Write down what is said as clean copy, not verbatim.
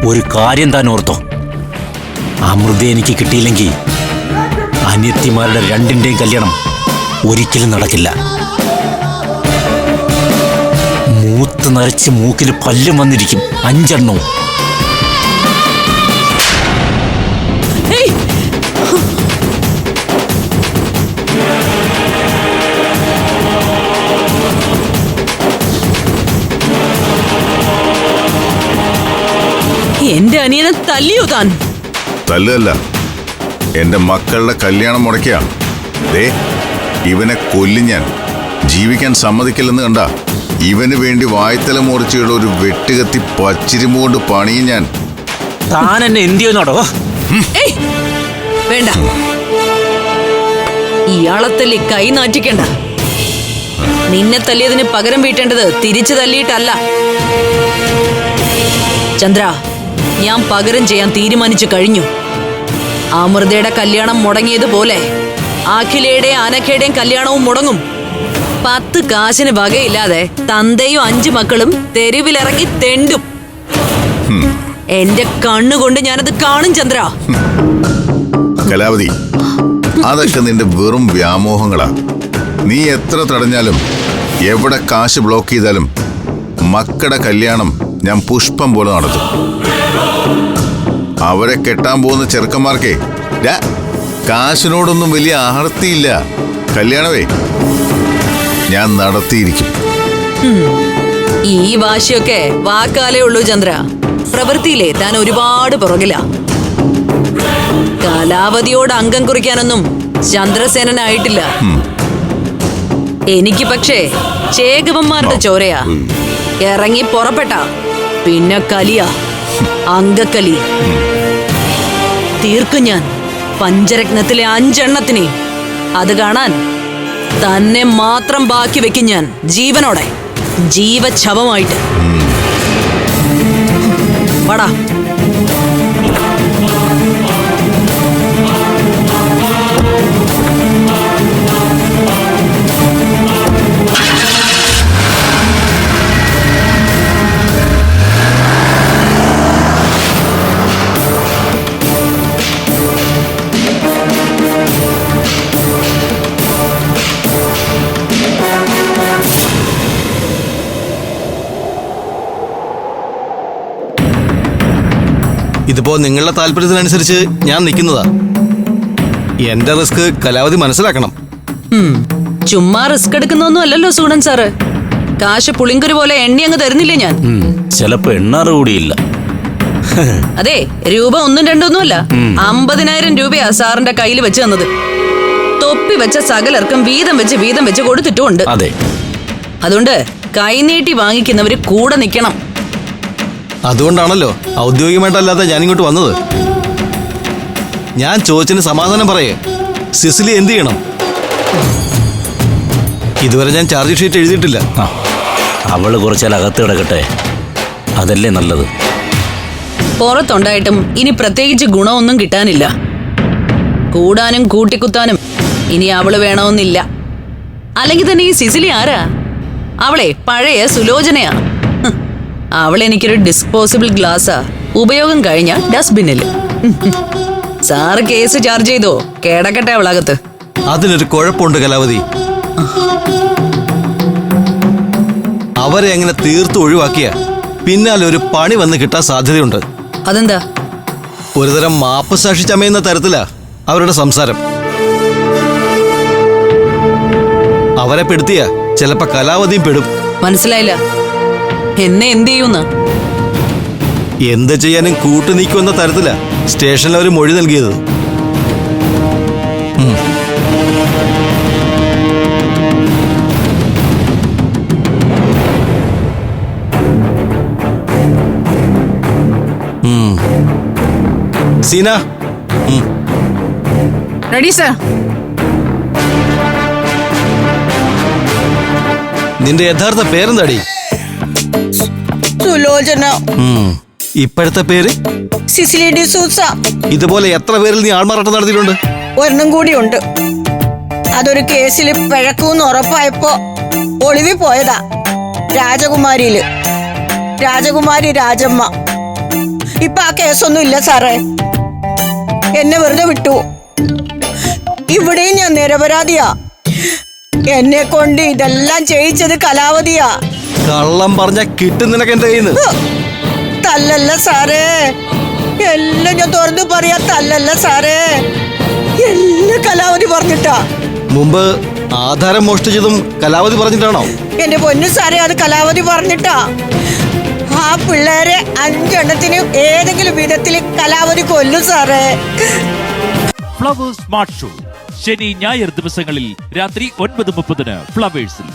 ഒരു കാര്യം താൻ ഓർത്തോ, അമൃത എനിക്ക് കിട്ടിയില്ലെങ്കിൽ അനിയത്തിമാരുടെ രണ്ടിന്റെയും കല്യാണം ഒരിക്കലും നടക്കില്ല. മൂത്ത് നരച്ച് മൂക്കിൽ പല്ലും വന്നിരിക്കും, 5 എണ്ണവും. എന്റെ അനിയനെ തല്ലിയോ താൻ? തല്ലല്ല, എന്റെ മക്കളുടെ കല്യാണം മുടക്കിയ ഇവനെ കൊല്ലും ഞാൻ. ജീവിക്കാൻ സമ്മതിക്കില്ലെന്ന് കണ്ട ഇവന് വേണ്ടി വായ്ത്തല മുറിച്ചുള്ള ഒരു വെട്ടുകത്തി പച്ചിരുമ്പ് കൊണ്ട് പണിയും ഞാൻ. താൻ എന്നെ എന്ത് ചെയ്യുന്നോടോ? വേണ്ട, ഇയാളെ തല്ലി കൈ നാറ്റിക്കണ്ട. നിന്നെ തല്ലിയതിന് പകരം വീട്ടേണ്ടത് തിരിച്ചു തല്ലിയിട്ടല്ല ചന്ദ്ര. ഞാൻ പകരം ചെയ്യാൻ തീരുമാനിച്ചു കഴിഞ്ഞു. അമൃതയുടെ കല്യാണം മുടങ്ങിയതുപോലെ അഖിലയുടെയും അനഘയുടെയും കല്യാണവും മുടങ്ങും. 10 കാശിന് വകയില്ലാതെ തന്തയും 5 മക്കളും തെരുവിലിറങ്ങി തെണ്ടും. എന്റെ കണ്ണുകൊണ്ട് ഞാനത് കാണും ചന്ദ്ര. കലാവതി, അതൊക്കെ നിന്റെ വെറും വ്യാമോഹങ്ങളാ. നീ എത്ര തടഞ്ഞാലും എവിടെ കാശ് ബ്ലോക്ക് ചെയ്താലും മക്കളുടെ കല്യാണം ഞാൻ പുഷ്പം പോലെ നടത്തും. അവരെ കെട്ടാൻ പോകുന്ന ചെറുക്കന്മാർക്കേ കാശിനോടൊന്നും വലിയ ആർത്തിയില്ല. കല്യാണമേ ഞാൻ നടത്തിയിരിക്കും. ഈ വാശിയൊക്കെ വാക്കാലേ ഉള്ളൂ ചന്ദ്ര. പ്രവൃത്തിയിലെ താൻ ഒരുപാട് പുറകില. കലാവതിയോട് അംഗം കുറിക്കാനൊന്നും ചന്ദ്രസേനായിട്ടില്ല. എനിക്ക് പക്ഷേ ചേകവന്മാരുടെ ചോരയാ. ഇറങ്ങി പുറപ്പെട്ട പിന്നെ കലിയാ, അങ്കക്കലി. തീർക്കും ഞാൻ പഞ്ചരത്നത്തിലെ 5 എണ്ണത്തിനെ. അത് കാണാൻ തന്നെ മാത്രം ബാക്കി വെക്കും ഞാൻ, ജീവനോടെ, ജീവച്ഛവമായിട്ട്. വാടാ. ഇതിപ്പോ നിങ്ങളുടെ താല്പര്യത്തിനനുസരിച്ച് ഞാൻ നിൽക്കുന്നതാ. എന്റെ റിസ്ക് കലാവതി മനസ്സിലാക്കണം. ചുമ്മാ റിസ്ക് എടുക്കുന്നൊന്നും അല്ലല്ലോ സൂണൻ സാറ്. കാശ് പുളിങ്കുരു പോലെ എണ്ണി അങ്ങ് തരുന്നില്ലേ ഞാൻ? ചിലപ്പോ എണ്ണാറ് കൂടിയില്ല. അതെ, രൂപ 1 2 ഒന്നും അല്ല, 50,000 രൂപയാ സാറിന്റെ കയ്യിൽ വെച്ച് തന്നത്. തൊപ്പി വെച്ച സകലർക്കും വീതം വെച്ച് കൊടുത്തിട്ടുമുണ്ട്. അതെ, അതുകൊണ്ട് കൈനീട്ടി വാങ്ങിക്കുന്നവര് കൂടെ നിൽക്കണം. അതുകൊണ്ടാണല്ലോ ഔദ്യോഗികമായിട്ടല്ലാതെ ഞാനിങ്ങോട്ട് വന്നത്. ഞാൻ ചോദിച്ചതിന് സമാധാനം പറയേ. സിസിലി എന്ത് ചെയ്യണം? ഇതുവരെ ഞാൻ ചാർജ് ഷീറ്റ് എഴുതിയിട്ടില്ല. അവള് കുറച്ചാൽ അകത്ത് കിടക്കട്ടെ, അതല്ലേ നല്ലത്. പുറത്തുണ്ടായിട്ടും ഇനി പ്രത്യേകിച്ച് ഗുണമൊന്നും കിട്ടാനില്ല. കൂടാനും കൂട്ടിക്കുത്താനും ഇനി അവള് വേണമെന്നില്ല. അല്ലെങ്കിൽ തന്നെ ഈ സിസിലി ആരാ? അവളെ പഴയ സുലോചനയാ. അവളെനിക്കൊരു ഡിസ്പോസിബിൾ ഗ്ലാസ്സാ. ഉപയോഗം കഴിഞ്ഞ ഡസ്റ്റ്ബിന്നിൽ. സാറ് കേസ് ചാർജ് ചെയ്തോ, കേടക്കട്ടെ അവളകത്ത്. അതിനൊരു കുഴപ്പമുണ്ട് കലാവതി. അവരെ എങ്ങനെ തീർത്ത് ഒഴിവാക്കിയ പിന്നാലെ ഒരു പണി വന്ന് കിട്ടാൻ സാധ്യതയുണ്ട്. അതെന്താ? ഒരുതരം മാപ്പ് സാക്ഷി ചമയുന്ന തരത്തിലാ അവരുടെ സംസാരം. അവരെ പെടുത്തിയ ചിലപ്പോ കലാവതിയും പെടും. മനസ്സിലായില്ല. എന്നെ എന്ത് ചെയ്യുന്ന? എന്ത് ചെയ്യാനും കൂട്ടുനീക്കുമെന്ന തരത്തിലാ സ്റ്റേഷനിൽ അവർ മൊഴി നൽകിയത്. Seena, ready sir. നിന്റെ യഥാർത്ഥ പേരെന്താടി? സുലോചന. ഇപ്പോഴത്തെ പേര്? സിസിലി ഡിസൂസ. ഇതുപോലെ എത്ര പേരിൽ നീ ആൾമാറാട്ടം നടത്തിയിട്ടുണ്ട്? ഒരെണ്ണം കൂടിയുണ്ട്. അതൊരു കേസിൽ പിഴക്കൂന്ന് ഉറപ്പായപ്പോ ഒളിവിൽ പോയതാ. രാജകുമാരി രാജമ്മ. ഇപ്പൊ ആ കേസൊന്നും ഇല്ല സാറേ. എന്നെ വെറുതെ വിട്ടു. ഇവിടെയും ഞാൻ നിരപരാധിയാ. എന്നെ കൊണ്ട് ഇതെല്ലാം ചെയ്യിച്ചത് കലാവതിയാ. കള്ളം പറഞ്ഞ കിട്ടും നിനക്ക് എന്റെ കയ്യിൽ നിന്ന്. തല്ലല്ല സാറേ, എല്ലാം ഞാൻ തുറന്നു പറയാ. തല്ലല്ല സാറേ, എല്ലാം കലാവതി പറഞ്ഞിട്ടാ. മുമ്പ് ആധാരം മോഷ്ടിച്ചതും കലാവതി പറഞ്ഞിട്ടാണോ? എന്റെ പൊന്നു സാറേ, അത് കലാവതി പറഞ്ഞിട്ടാ. ആ പിള്ളേരെ 5 എണ്ണത്തിന് ഏതെങ്കിലും വിധത്തിൽ കലാവതി കൊല്ലും സാറേ. ഫ്ലവേഴ്സ് സ്മാർട്ട് ഷോ ശനി ഞായർ ദിവസങ്ങളിൽ രാത്രി 9:30 ഫ്ലവേഴ്സിൽ.